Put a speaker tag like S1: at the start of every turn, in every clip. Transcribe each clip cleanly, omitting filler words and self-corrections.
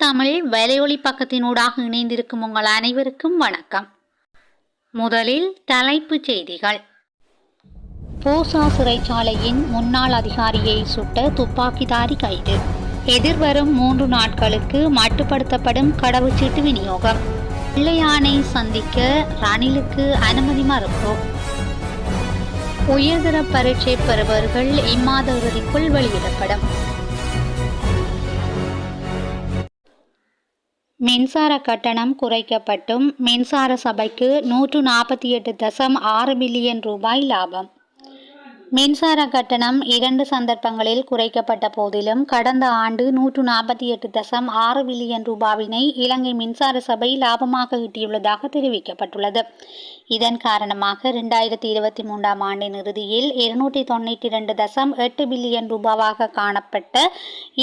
S1: தமிழ் வலையொலி பக்கத்தினூடாக இணைந்திருக்கும் உங்கள் அனைவருக்கும் வணக்கம். முதலில் தலைப்புச் செய்திகள். போசா சிறைச்சாலையின் முன்னாள் அதிகாரியை சுட்ட துப்பாக்கிதாரி கைது. எதிர்வரும் 3 நாட்களுக்கு மட்டுப்படுத்தப்படும் கடவுச்சீட்டு விநியோகம். பிள்ளையானை சந்திக்க ரணிலுக்கு அனுமதி மறுப்பு. உயர்தர பரீட்சை பெறுபவர்கள் இம்மாத இறுதிக்குள் வெளியிடப்படும். மின்சார கட்டணம் குறைக்கப்பட்டும் மின்சார சபைக்கு 148.6 பில்லியன் ரூபாய் லாபம். மின்சார கட்டணம் 2 சந்தர்ப்பங்களில் குறைக்கப்பட்ட போதிலும் கடந்த ஆண்டு 148.6 பில்லியன் ரூபாவினை இலங்கை மின்சார சபை லாபமாக ஈட்டியுள்ளதாக தெரிவிக்கப்பட்டுள்ளது. இதன் காரணமாக 2023 ஆண்டின் இறுதியில் 292.8 பில்லியன் ரூபாவாக காணப்பட்ட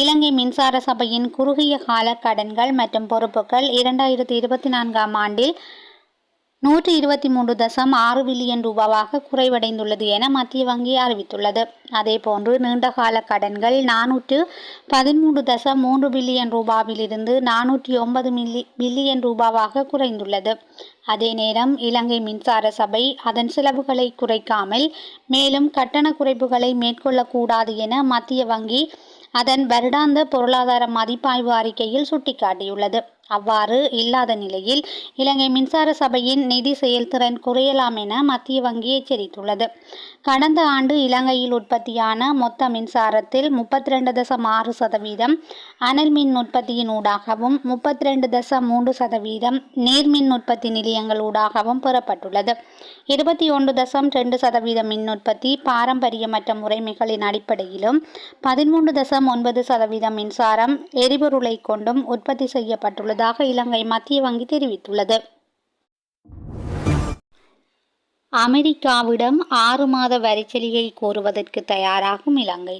S1: இலங்கை மின்சார சபையின் குறுகிய கால கடன்கள் மற்றும் பொறுப்புகள் 2024 ஆண்டில் 123.6 பில்லியன் ரூபாவாக குறைவடைந்துள்ளது என மத்திய வங்கி அறிவித்துள்ளது. அதேபோன்று நீண்டகால கடன்கள் 413.3 பில்லியன் ரூபாவிலிருந்து 409 பில்லியன் ரூபாவாக குறைந்துள்ளது. அதே நேரம் இலங்கை மின்சார சபை அதன் செலவுகளை குறைக்காமல் மேலும் கட்டண குறைப்புகளை மேற்கொள்ளக்கூடாது என மத்திய வங்கி அதன் வருடாந்த பொருளாதார மதிப்பாய்வு அறிக்கையில் சுட்டிக்காட்டியுள்ளது. அவ்வாறு இல்லாத நிலையில் இலங்கை மின்சார சபையின் நிதி செயல்திறன் குறையலாம் என மத்திய வங்கி எச்சரித்துள்ளது. கடந்த ஆண்டு இலங்கையில் உற்பத்தியான மொத்த மின்சாரத்தில் 32.6% அனல் மின் உற்பத்தியின் ஊடாகவும் 32.3% நீர்மின் உற்பத்தி நிலையங்கள் ஊடாகவும் பெறப்பட்டுள்ளது. 21.2% மின் உற்பத்தி பாரம்பரியமற்ற முறைமைகளின் அடிப்படையிலும் 13.9% மின்சாரம் எரிபொருளை கொண்டும் உற்பத்தி செய்யப்பட்டுள்ளதாக இலங்கை மத்திய வங்கி தெரிவித்துள்ளது. அமெரிக்காவிடம் 6 மாத வரிச்சலுகை கோருவதற்கு தயாராகும் இலங்கை.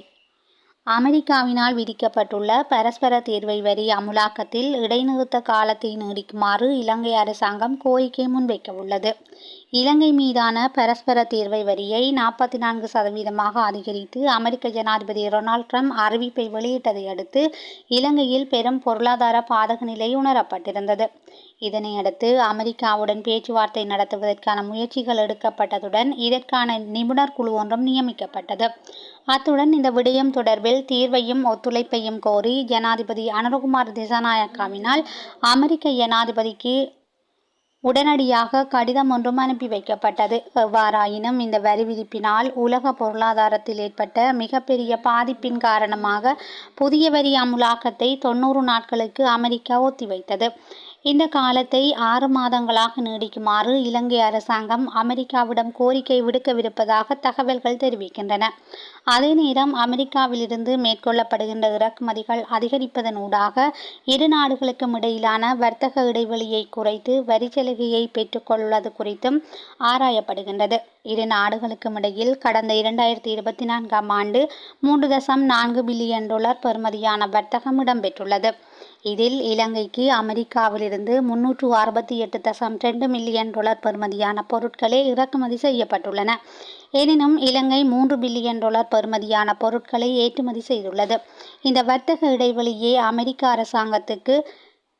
S1: அமெரிக்காவினால் விதிக்கப்பட்டுள்ள பரஸ்பர தேர்வை வரி அமுலாக்கத்தில் இடைநிறுத்த காலத்தை நீடிக்குமாறு இலங்கை அரசாங்கம் கோரிக்கை முன்வைக்கவுள்ளது. இலங்கை மீதான பரஸ்பர தேர்வை வரியை 44% அதிகரித்து அமெரிக்க ஜனாதிபதி டொனால்ட் ட்ரம்ப் அறிவிப்பை வெளியிட்டதை அடுத்து இலங்கையில் பெரும் பொருளாதார பாதக நிலை உணரப்பட்டிருந்தது. இதனையடுத்து அமெரிக்காவுடன் பேச்சுவார்த்தை நடத்துவதற்கான முயற்சிகள் எடுக்கப்பட்டதுடன் இதற்கான நிபுணர் குழு ஒன்றும் நியமிக்கப்பட்டது. அத்துடன் இந்த விடயம் தொடர்பில் தீர்வையும் ஒத்துழைப்பையும் கோரி ஜனாதிபதி அனுரகுமார் திசாநாயக்காவினால் அமெரிக்க ஜனாதிபதிக்கு உடனடியாக கடிதம் ஒன்றும் அனுப்பி வைக்கப்பட்டது. எவ்வாறாயினும் இந்த வரி விதிப்பினால் உலக பொருளாதாரத்தில் ஏற்பட்ட மிகப்பெரிய பாதிப்பின் காரணமாக புதிய வரி அமுலாக்கத்தை 90 நாட்களுக்கு அமெரிக்கா ஒத்திவைத்தது. இந்த காலத்தை 6 மாதங்களாக நீடிக்குமாறு இலங்கை அரசாங்கம் அமெரிக்காவிடம் கோரிக்கை விடுக்கவிருப்பதாக தகவல்கள் தெரிவிக்கின்றன. அதே நேரம் அமெரிக்காவிலிருந்து மேற்கொள்ளப்படுகின்ற இறக்குமதிகள் அதிகரிப்பதன் ஊடாக இரு நாடுகளுக்கும் இடையிலான வர்த்தக இடைவெளியை குறைத்து வரிச்சலுகையை பெற்றுக்கொள்வது குறித்தும் ஆராயப்படுகின்றது. இரு நாடுகளுக்கும் இடையில் கடந்த 2024 ஆண்டு 3.4 பில்லியன் டாலர் பெறுமதியான வர்த்தகம் இடம்பெற்றுள்ளது. இதில் இலங்கைக்கு அமெரிக்காவிலிருந்து 368.2 மில்லியன் டாலர் பெறுமதியான பொருட்களே இறக்குமதி செய்யப்பட்டுள்ளன. எனினும் இலங்கை 3 பில்லியன் டாலர் பெறுமதியான பொருட்களை ஏற்றுமதி செய்துள்ளது. இந்த வர்த்தக இடைவெளியே அமெரிக்க அரசாங்கத்துக்கு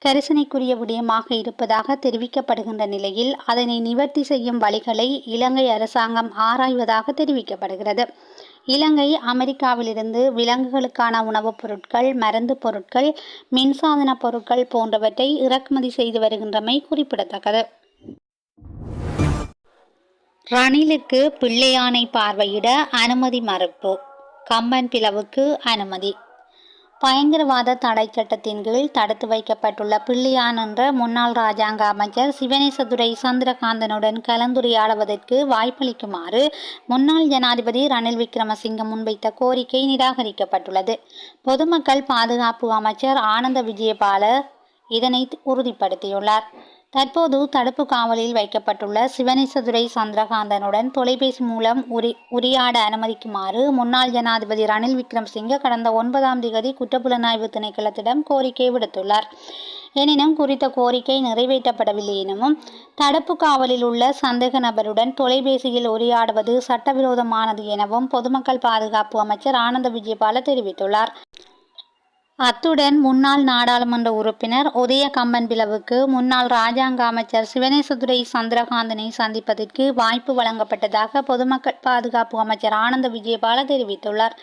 S1: கரிசனைக்குரிய விடயமாக இருப்பதாக தெரிவிக்கப்படுகின்ற நிலையில் அதனை நிவர்த்தி செய்யும் வழிகளை இலங்கை அரசாங்கம் ஆராய்வதாக தெரிவிக்கப்படுகிறது. இலங்கை அமெரிக்காவிலிருந்து விலங்குகளுக்கான உணவுப் பொருட்கள், மருந்து பொருட்கள், மின்சாதன பொருட்கள் போன்றவற்றை இறக்குமதி செய்து வருகின்றமை குறிப்பிடத்தக்கது. ரணிலுக்கு பிள்ளையானை பார்வையிட அனுமதி மறுப்பு. கம்பன் பிளவுக்கு அனுமதி. பயங்கரவாத தடை சட்டத்தின் கீழ் தடுத்து வைக்கப்பட்டுள்ள பிள்ளையான் என்ற முன்னாள் இராஜாங்க அமைச்சர் சிவனேசதுரை சந்திரகாந்தனுடன் கலந்துரையாடுவதற்கு வாய்ப்பளிக்குமாறு முன்னாள் ஜனாதிபதி ரணில் விக்ரமசிங்க முன்வைத்த கோரிக்கை நிராகரிக்கப்பட்டுள்ளது. பொதுமக்கள் பாதுகாப்பு அமைச்சர் ஆனந்த விஜயபால இதனை உறுதிப்படுத்தியுள்ளார். தற்போது தடுப்பு காவலில் வைக்கப்பட்டுள்ள சிவனேசதுரை சந்திரகாந்தனுடன் தொலைபேசி மூலம் உரையாட அனுமதிக்குமாறு முன்னாள் ஜனாதிபதி ரணில் விக்ரமசிங்க கடந்த 9ஆம் தேதி குற்றப்புலனாய்வு திணைக்களத்திடம் கோரிக்கை விடுத்துள்ளார். எனினும் குறித்த கோரிக்கை நிறைவேற்றப்படவில்லை எனவும் தடுப்பு காவலில் உள்ள சந்தேக நபருடன் தொலைபேசியில் உரையாடுவது சட்டவிரோதமானது எனவும் பொதுமக்கள் பாதுகாப்பு அமைச்சர் ஆனந்த விஜயபால தெரிவித்துள்ளார். அத்துடன் முன்னாள் நாடாளுமன்ற உறுப்பினர் உதய கம்பன்பிலவுக்கு முன்னாள் இராஜாங்க அமைச்சர் சிவனேசதுரை சந்திரகாந்தனை சந்திப்பதற்கு வாய்ப்பு வழங்கப்பட்டதாக பொதுமக்கள் பாதுகாப்பு அமைச்சர் ஆனந்த விஜயபால தெரிவித்துள்ளார்.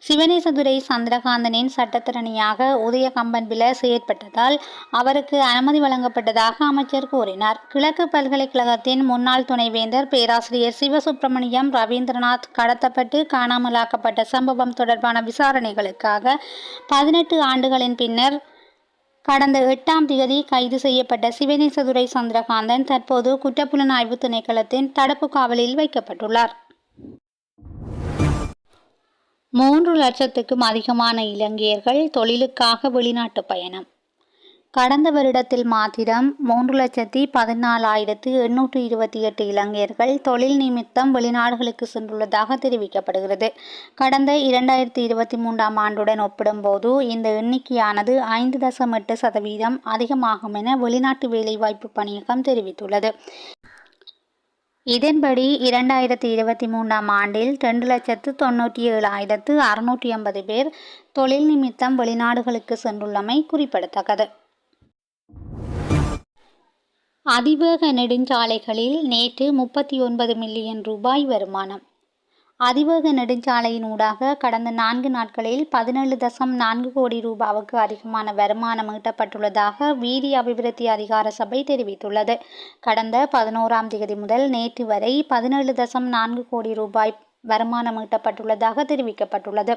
S1: சிவனேசதுரை சந்திரகாந்தனின் சட்டத்திறனியாக உதய கம்பன்பில செயற்பட்டதால் அவருக்கு அனுமதி வழங்கப்பட்டதாக அமைச்சர் கூறினார். கிழக்கு பல்கலைக்கழகத்தின் முன்னாள் துணைவேந்தர் பேராசிரியர் சிவசுப்பிரமணியம் ரவீந்திரநாத் கடத்தப்பட்டு காணாமலாக்கப்பட்ட சம்பவம் தொடர்பான விசாரணைகளுக்காக 18 ஆண்டுகளின் பின்னர் கடந்த 8ஆம் தேதி கைது செய்யப்பட்ட சிவனேசதுரை சந்திரகாந்தன் தற்போது குற்றப்புலனாய்வு திணைக்களத்தின் தடுப்பு காவலில் வைக்கப்பட்டுள்ளார். 3 லட்சத்துக்கும் அதிகமான இலங்கையர்கள் தொழிலுக்காக வெளிநாட்டு பயணம். கடந்த வருடத்தில் மாத்திரம் 3,14,828 இலங்கையர்கள் தொழில் நிமித்தம் வெளிநாடுகளுக்கு சென்றுள்ளதாக தெரிவிக்கப்படுகிறது. கடந்த 2023ஆம் ஆண்டுடன் ஒப்பிடும்போது இந்த எண்ணிக்கையானது 5.8% அதிகமாகும் என வெளிநாட்டு வேலைவாய்ப்பு பணியகம் தெரிவித்துள்ளது. இதன்படி 2023ஆம் ஆண்டில் 2,97,680 பேர் தொழில் நிமித்தம் வெளிநாடுகளுக்கு சென்றுள்ளமை குறிப்பிடத்தக்கது. அதிவேக நெடுஞ்சாலைகளில் நேற்று 39 மில்லியன் ரூபாய் வருமானம். அதிவேக நெடுஞ்சாலையின் ஊடாக கடந்த 4 நாட்களில் 17.4 கோடி ரூபாவுக்கு அதிகமான வருமானம் ஈட்டப்பட்டுள்ளதாக வீதி அபிவிருத்தி அதிகார சபை தெரிவித்துள்ளது. கடந்த 11ஆம் தேதி முதல் நேற்று வரை 17.4 கோடி ரூபாய் வருமானம் ஈட்டப்பட்டுள்ளதாக தெரிவிக்கப்பட்டுள்ளது.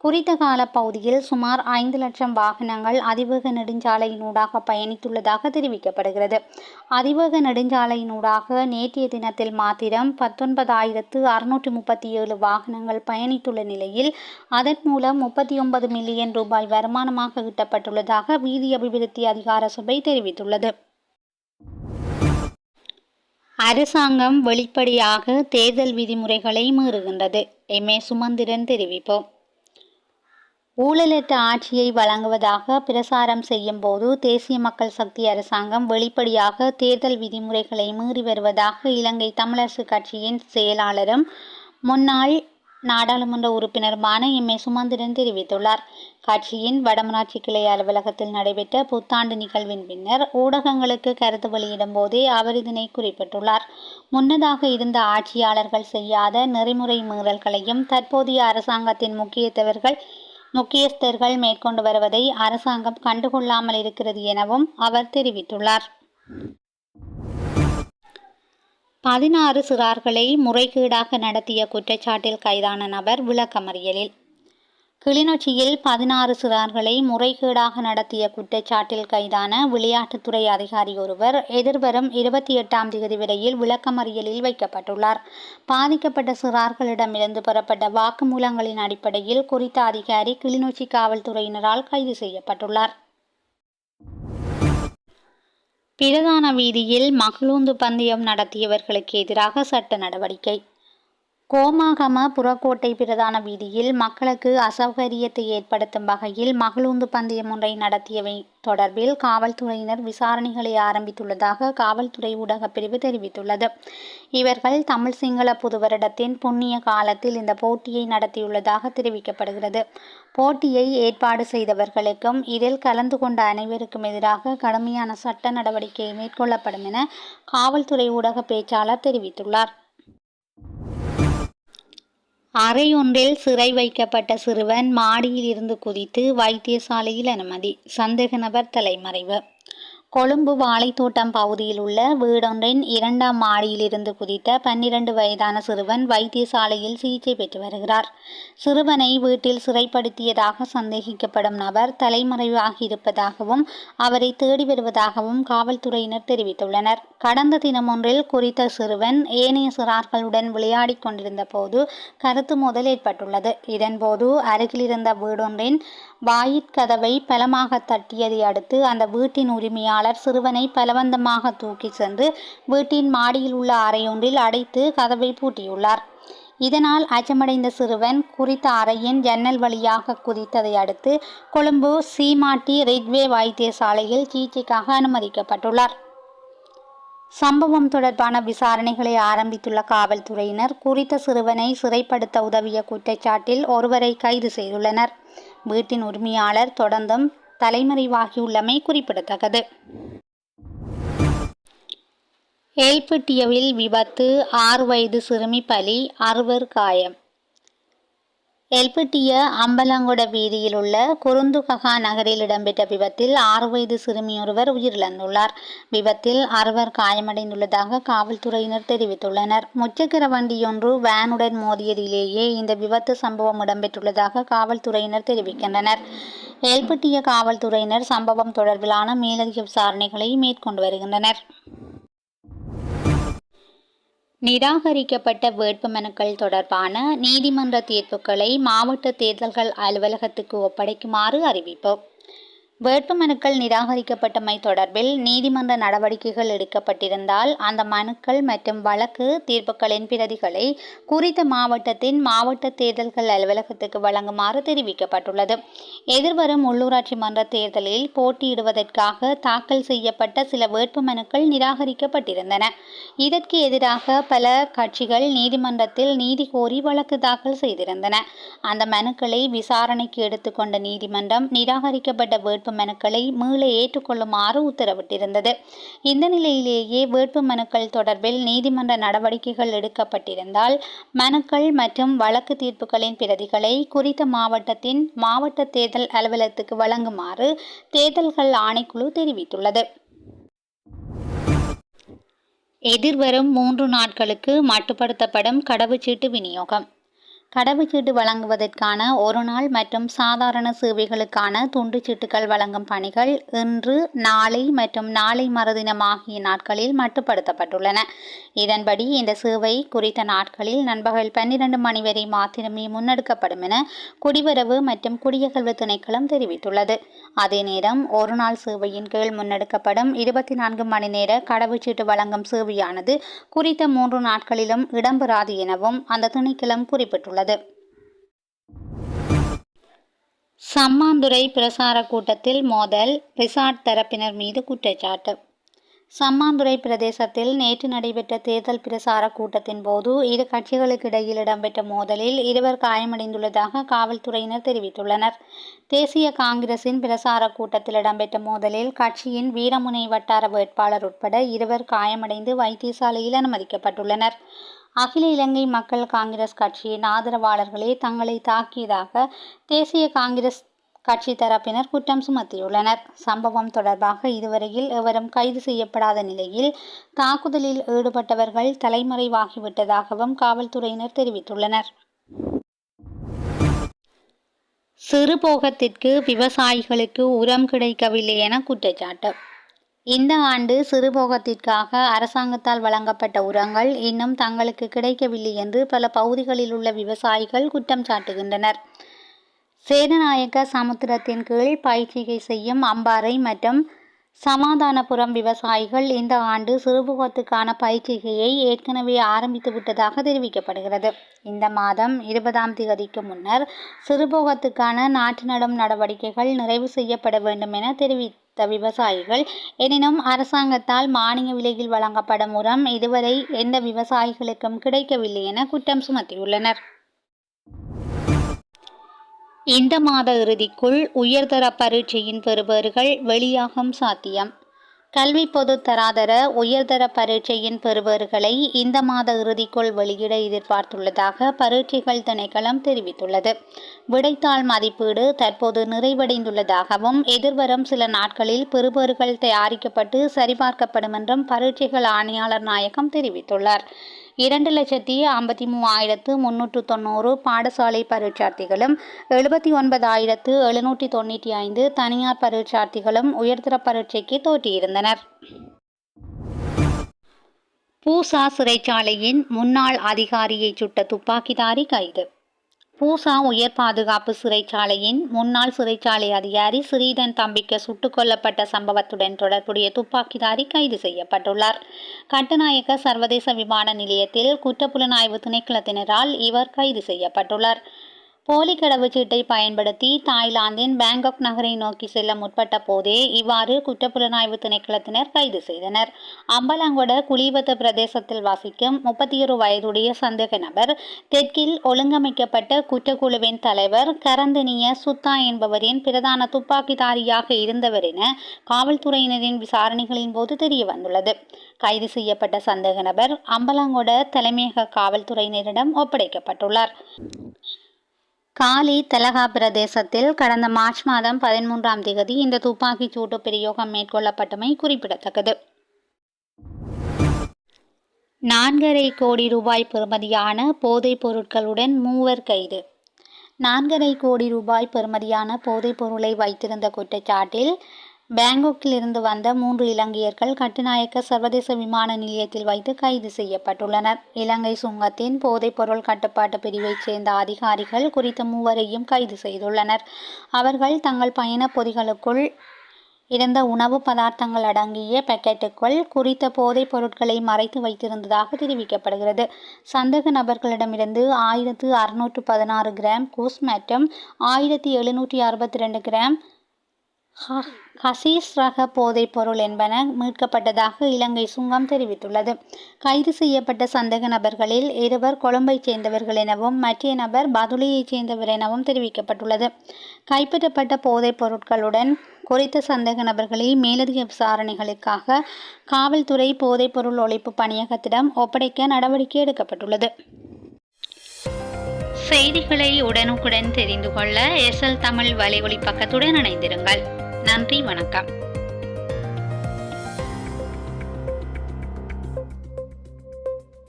S1: குறித்த காலப்பகுதியில் சுமார் 5 லட்சம் வாகனங்கள் அதிவேக நெடுஞ்சாலையினூடாக பயணித்துள்ளதாக தெரிவிக்கப்படுகிறது. அதிவேக நெடுஞ்சாலையினூடாக நேற்றைய தினத்தில் மாத்திரம் 19,637 வாகனங்கள் பயணித்துள்ள நிலையில் அதன் மூலம் 39 மில்லியன் ரூபாய் வருமானமாக ஈட்டப்பட்டுள்ளதாக வீதி அபிவிருத்தி அதிகார சபை தெரிவித்துள்ளது. அரசாங்கம் வெளிப்படையாக தேர்தல் விதிமுறைகளை மீறுகின்றது. எம்.ஏ. சுமந்திரன் தெரிவிப்பு. ஊழலற்ற ஆட்சியை வழங்குவதாக பிரசாரம் செய்யும் போது தேசிய மக்கள் சக்தி அரசாங்கம் வெளிப்படையாக தேர்தல் விதிமுறைகளை மீறி வருவதாக இலங்கை தமிழரசு கட்சியின் செயலாளரும் முன்னாள் நாடாளுமன்ற உறுப்பினருமான எம்.ஏ. சுமந்திரன் தெரிவித்துள்ளார். கட்சியின் வடமராட்சி கிளை அலுவலகத்தில் நடைபெற்ற புத்தாண்டு நிகழ்வின் பின்னர் ஊடகங்களுக்கு கருத்து வெளியிடும் போதே அவர் இதனை குறிப்பிட்டுள்ளார். முன்னதாக இருந்த ஆட்சியாளர்கள் செய்யாத நெறிமுறை மீறல்களையும் தற்போதைய அரசாங்கத்தின் முக்கியஸ்தர்கள் மேற்கொண்டு வருவதை அரசாங்கம் கண்டுகொள்ளாமல் இருக்கிறது எனவும் அவர் தெரிவித்துள்ளார். 16 சிறார்களை முறைகேடாக நடத்திய குற்றச்சாட்டில் கைதான நபர் விளக்கமறியலில். கிளிநொச்சியில் 16 சிறார்களை முறைகேடாக நடத்திய குற்றச்சாட்டில் கைதான விளையாட்டுத்துறை அதிகாரி ஒருவர் எதிர்வரும் 28ஆம் தேதி வரையில் விளக்கமறியலில் வைக்கப்பட்டுள்ளார். பாதிக்கப்பட்ட சிறார்களிடமிருந்து பெறப்பட்ட வாக்குமூலங்களின் அடிப்படையில் குறித்த அதிகாரி கிளிநொச்சி காவல்துறையினரால் கைது செய்யப்பட்டுள்ளார். பிரதான வீதியில் மகளூந்து பந்தயம் நடத்தியவர்களுக்கு எதிராக சட்ட நடவடிக்கை. கோமாகம புறக்கோட்டை பிரதான வீதியில் மக்களுக்கு அசௌகரியத்தை ஏற்படுத்தும் வகையில் மகளூந்து பந்தயம் ஒன்றை நடத்தியவை தொடர்பில் காவல்துறையினர் விசாரணைகளை ஆரம்பித்துள்ளதாக காவல்துறை ஊடகப் பிரிவு தெரிவித்துள்ளது. இவர்கள் தமிழ் சிங்கள புது வருடத்தின் புண்ணிய காலத்தில் இந்த போட்டியை நடத்தியுள்ளதாக தெரிவிக்கப்படுகிறது. போட்டியை ஏற்பாடு செய்தவர்களுக்கும் இதில் கலந்து கொண்ட அனைவருக்கும் எதிராக கடுமையான சட்ட நடவடிக்கை மேற்கொள்ளப்படும் என காவல்துறை ஊடக பேச்சாளர் தெரிவித்துள்ளார். அறையொன்றில் சிறை வைக்கப்பட்ட சிறுவன் மாடியில் இருந்து குதித்து வைத்தியசாலையில் அனுமதி. சந்தேக நபர் தலைமறைவு. கொழும்பு வாழைத்தோட்டம் பகுதியில் உள்ள வீடொன்றின் 2ஆம் மாடியில் இருந்து குதித்த 12 வயதான சிறுவன் வைத்தியசாலையில் சிகிச்சை பெற்று வருகிறார். சிறுவனை வீட்டில் சிறைப்படுத்தியதாக சந்தேகிக்கப்படும் நபர் தலைமறைவாகி இருப்பதாகவும் அவரை தேடி வருவதாகவும் காவல்துறையினர் தெரிவித்துள்ளனர். கடந்த தினமொன்றில் குறித்த சிறுவன் ஏனைய சிறார்களுடன் விளையாடி கொண்டிருந்த போது கருத்து மோதல் ஏற்பட்டுள்ளது. இதன்போது அருகில் இருந்த வீடொன்றின் வாயிற்கதவை பலமாக தட்டியதை அடுத்து அந்த வீட்டின் உரிமையாளர் சிறுவனை பலவந்தமாக தூக்கி சென்று வீட்டின் மாடியில் உள்ள அறையொன்றில் அடைத்து கதவை பூட்டியுள்ளார். இதனால் அச்சமடைந்த சிறுவன் குறித்த அறையின் ஜன்னல் வழியாக குதித்ததை அடுத்து கொழும்பு சீமாட்டி ரிட்வே வைத்தியசாலையில் சிகிச்சைக்காக அனுமதிக்கப்பட்டுள்ளார். சம்பவம் தொடர்பான விசாரணைகளை ஆரம்பித்துள்ள காவல்துறையினர் குறித்த சிறுவனை சிறைப்படுத்த உதவிய குற்றச்சாட்டில் ஒருவரை கைது செய்துள்ளனர். வீட்டின் உரிமையாளர் தொடர்ந்தும் தலைமறைவாகியுள்ளமை குறிப்பிடத்தக்கது. எல்பிட்டியவில் விபத்து, 6 வயது சிறுமி பலி, 6 காயம். எல்பிட்டிய அம்பலங்கொட வீதியில் உள்ள குருந்துககா நகரில் இடம்பெற்ற விபத்தில் 6 வயது சிறுமியொருவர் உயிரிழந்துள்ளார். விபத்தில் 6 காயமடைந்துள்ளதாக காவல்துறையினர் தெரிவித்துள்ளனர். முச்சக்கர வண்டியொன்று வேனுடன் மோதியதிலேயே இந்த விபத்து சம்பவம் இடம்பெற்றுள்ளதாக காவல்துறையினர் தெரிவிக்கின்றனர். எல்பிட்டிய காவல்துறையினர் சம்பவம் தொடர்பிலான மேலதிக விசாரணைகளை மேற்கொண்டு வருகின்றனர். நிராகரிக்கப்பட்ட வேட்புமனுக்கள் தொடர்பான நீதிமன்ற தீர்ப்புகளை மாவட்ட தேர்தல்கள் அலுவலகத்துக்கு ஒப்படைக்குமாறு அறிவிப்பு. வேட்புமனுக்கள் நிராகரிக்கப்பட்டமை தொடர்பில் நீதிமன்ற நடவடிக்கைகள் எடுக்கப்பட்டிருந்தால் அந்த மனுக்கள் மற்றும் வழக்கு தீர்ப்புகளின் பிரதிகளை குறித்த மாவட்டத்தின் மாவட்ட தேர்தல்கள் அலுவலகத்துக்கு வழங்குமாறு தெரிவிக்கப்பட்டுள்ளது. எதிர்வரும் உள்ளூராட்சி மன்ற தேர்தலில் போட்டியிடுவதற்காக தாக்கல் செய்யப்பட்ட சில வேட்புமனுக்கள் நிராகரிக்கப்பட்டிருந்தன. இதற்கு எதிராக பல கட்சிகள் நீதிமன்றத்தில் நீதி கோரி வழக்கு தாக்கல் செய்திருந்தன. அந்த மனுக்களை விசாரணைக்கு எடுத்துக்கொண்ட நீதிமன்றம் நிராகரிக்கப்பட்ட வேட்புமனுக்களை மீள ஏற்றுக்கொள்ளுமாறு உத்தரவிட்டிருந்தது. இந்த நிலையிலேயே வேட்புமனுக்கள் தொடர்பில் நீதிமன்ற நடவடிக்கைகள் எடுக்கப்பட்டிருந்தால் மனுக்கள் மற்றும் வழக்கு தீர்ப்புகளின் பிரதிகளை குறித்த மாவட்டத்தின் மாவட்ட தேர்தல் அலுவலகத்துக்கு வழங்குமாறு தேர்தல்கள் ஆணைக்குழு தெரிவித்துள்ளது. எதிர்வரும் 3 நாட்களுக்கு மட்டுப்படுத்தப்படும் கடவுச்சீட்டு விநியோகம். கடவுச்சீட்டு வழங்குவதற்கான ஒரு நாள் மற்றும் சாதாரண சேவைகளுக்கான துண்டுச்சீட்டுகள் வழங்கும் பணிகள் இன்று, நாளை மற்றும் நாளை மறுதினம் ஆகிய நாட்களில் மட்டுப்படுத்தப்பட்டுள்ளன. இதன்படி இந்த சேவை குறித்த நாட்களில் நண்பகல் 12 மணி வரை மாத்திரமே முன்னெடுக்கப்படும் என குடிவரவு மற்றும் குடியகல்வு திணைக்களம் தெரிவித்துள்ளது. அதே நேரம் ஒரு நாள் சேவையின் கீழ் முன்னெடுக்கப்படும் 24 மணி நேர கடவுச்சீட்டு வழங்கும் சேவையானது குறித்த 3 நாட்களிலும் இடம்பெறாது எனவும் அந்த திணைக்களம் குறிப்பிட்டுள்ளது. சம்மாந்துறை பிரசார கூட்டத்தில் மோதல், ரிசார்ட் தரப்பினர் மீது குற்றச்சாட்டு. சம்மாந்துறை பிரதேசத்தில் நேற்று நடைபெற்ற தேர்தல் பிரசார கூட்டத்தின் போது இரு கட்சிகளுக்கு இடையில் இடம்பெற்ற மோதலில் 2 காயமடைந்துள்ளதாக காவல்துறையினர் தெரிவித்துள்ளனர். தேசிய காங்கிரசின் பிரசார கூட்டத்தில் இடம்பெற்ற மோதலில் கட்சியின் வீரமுனை வட்டார வேட்பாளர் உட்பட 2 காயமடைந்து வைத்தியசாலையில் அனுமதிக்கப்பட்டுள்ளனர். அகில இலங்கை மக்கள் காங்கிரஸ் கட்சியின் ஆதரவாளர்களே தங்களை தாக்கியதாக தேசிய காங்கிரஸ் கட்சி தரப்பினர் குற்றம் சுமத்தியுள்ளனர். சம்பவம் தொடர்பாக இதுவரையில் எவரும் கைது செய்யப்படாத நிலையில் தாக்குதலில் ஈடுபட்டவர்கள் தலைமறைவாகிவிட்டதாகவும் காவல்துறையினர் தெரிவித்துள்ளனர். சிறுபோகத்திற்கு விவசாயிகளுக்கு உரம் கிடைக்கவில்லை என குற்றச்சாட்டு. இந்த ஆண்டு சிறுபோகத்திற்காக அரசாங்கத்தால் வழங்கப்பட்ட உரங்கள் இன்னும் தங்களுக்கு கிடைக்கவில்லை என்று பல பகுதிகளில் உள்ள விவசாயிகள் குற்றம் சாட்டுகின்றனர். சேனநாயக்க சமுத்திரத்தின் கீழ் பயிற்சிகை செய்யும் அம்பாறை மற்றும் சமாதானபுரம் விவசாயிகள் இந்த ஆண்டு சிறுபோகத்துக்கான பயிற்சிகையை ஏற்கனவே ஆரம்பித்து விட்டதாக தெரிவிக்கப்படுகிறது. இந்த மாதம் 20ஆம் தேதிக்கு முன்னர் சிறுபோகத்துக்கான நாற்று நடும் நடவடிக்கைகள் நிறைவு செய்யப்பட வேண்டும் என தெரிவித்த விவசாயிகள், எனினும் அரசாங்கத்தால் மானிய விலையில் வழங்கப்படும் உரம் இதுவரை எந்த விவசாயிகளுக்கும் கிடைக்கவில்லை என குற்றம் சுமத்தியுள்ளனர். இந்த மாத இறுதிக்குள் உயர்தர பரீட்சையின் பெறுபேறுகள் வெளியாகும் சாத்தியம். கல்வி பொது தராதர உயர்தர பரீட்சையின் பெறுபேறுகளை இந்த மாத இறுதிக்குள் வெளியிட எதிர்பார்த்துள்ளதாக பரீட்சைகள் திணைக்களம் தெரிவித்துள்ளது. விடைத்தாள் மதிப்பீடு தற்போது நிறைவடைந்துள்ளதாகவும் எதிர்வரும் சில நாட்களில் பெறுபேறுகள் தயாரிக்கப்பட்டு சரிபார்க்கப்படும் என்றும் பரீட்சைகள் ஆணையாளர் நாயகம் தெரிவித்துள்ளார். 2,53,390 பாடசாலை பரீட்சார்த்திகளும் 79,795 தனியார் பரீட்சார்த்திகளும் உயர்தர பரீட்சைக்கு தோற்றியிருந்தனர். பூசா சிறைச்சாலையின் முன்னாள் அதிகாரியை சுட்ட துப்பாக்கிதாரி கைது. பூசா உயர் பாதுகாப்பு சிறைச்சாலையின் முன்னாள் சிறைச்சாலை அதிகாரி ஸ்ரீதன் தம்பிக்க சுட்டுக் கொல்லப்பட்ட சம்பவத்துடன் தொடர்புடைய துப்பாக்கிதாரி கைது செய்யப்பட்டுள்ளார். கட்டுநாயக்க சர்வதேச விமான நிலையத்தில் குற்றப்புலனாய்வு திணைக்களத்தினரால் இவர் கைது செய்யப்பட்டுள்ளார். போலி கடவுச்சீட்டை பயன்படுத்தி தாய்லாந்தின் பேங்காக் நகரை நோக்கி செல்ல முற்பட்ட போதே இவ்வாறு குற்றப்புலனாய்வு திணைக்களத்தினர் கைது செய்தனர். அம்பலாங்கொட குளிவத்த பிரதேசத்தில் வசிக்கும் 31 வயதுடைய சந்தேக நபர் தெற்கில் ஒழுங்கமைக்கப்பட்ட குற்றக்குழுவின் தலைவர் கரந்தனிய சுத்தா என்பவரின் பிரதான துப்பாக்கிதாரியாக இருந்தவர் என காவல்துறையினரின் விசாரணைகளின் போது தெரிய வந்துள்ளது. கைது செய்யப்பட்ட சந்தேக நபர் அம்பலாங்கொட தலைமையக காவல்துறையினரிடம் ஒப்படைக்கப்பட்டுள்ளார். காலி தெலகா பிரதேசத்தில் கடந்த மார்ச் மாதம் 13ஆம் தேதி இந்த துப்பாக்கிச் சூட்டு பிரயோகம் மேற்கொள்ளப்பட்டமை குறிப்பிடத்தக்கது. 4,5 கோடி ரூபாய் பெறுமதியான போதைப் பொருட்களுடன் 3 கைது. 4,5 கோடி ரூபாய் பெறுமதியான போதைப் பொருளை வைத்திருந்த குற்றச்சாட்டில் பேங்காக்கில் இருந்து வந்த 3 இலங்கையர்கள் கட்டுநாயக்க சர்வதேச விமான நிலையத்தில் வைத்து கைது செய்யப்பட்டுள்ளனர். இலங்கை சுங்கத்தின் போதைப் பொருள் கட்டுப்பாட்டு பிரிவைச் சேர்ந்த அதிகாரிகள் குறித்த 3வரையும் கைது செய்துள்ளனர். அவர்கள் தங்கள் பயண பொதிகளுக்குள் இருந்த உணவு பதார்த்தங்கள் அடங்கிய பாக்கெட்டுக்குள் குறித்த போதைப் பொருட்களை மறைத்து வைத்திருந்ததாக தெரிவிக்கப்படுகிறது. சந்தேக நபர்களிடமிருந்து 1,616 கிராம் கூஸ் மற்றும் 1,762 கிராம் ஹசீஸ் ரக போதைப் பொருள் என்பன மீட்கப்பட்டதாக இலங்கை சுங்கம் தெரிவித்துள்ளது. கைது செய்யப்பட்ட சந்தேக நபர்களில் 2 கொழும்பைச் சேர்ந்தவர்கள் எனவும் மற்ற நபர் பதுளையைச் சேர்ந்தவர் எனவும் தெரிவிக்கப்பட்டுள்ளது. கைப்பற்றப்பட்ட போதைப் பொருட்களுடன் குறித்த சந்தேக நபர்களை மேலதிக விசாரணைகளுக்காக காவல்துறை போதைப் பொருள் ஒழிப்பு பணியகத்திடம் ஒப்படைக்க நடவடிக்கை எடுக்கப்பட்டுள்ளது. செய்திகளை உடனுக்குடன் தெரிந்து கொள்ள SL தமிழ் வலையொலி பக்கத்துடன் இணைந்திருங்கள். நன்றி, வணக்கம்.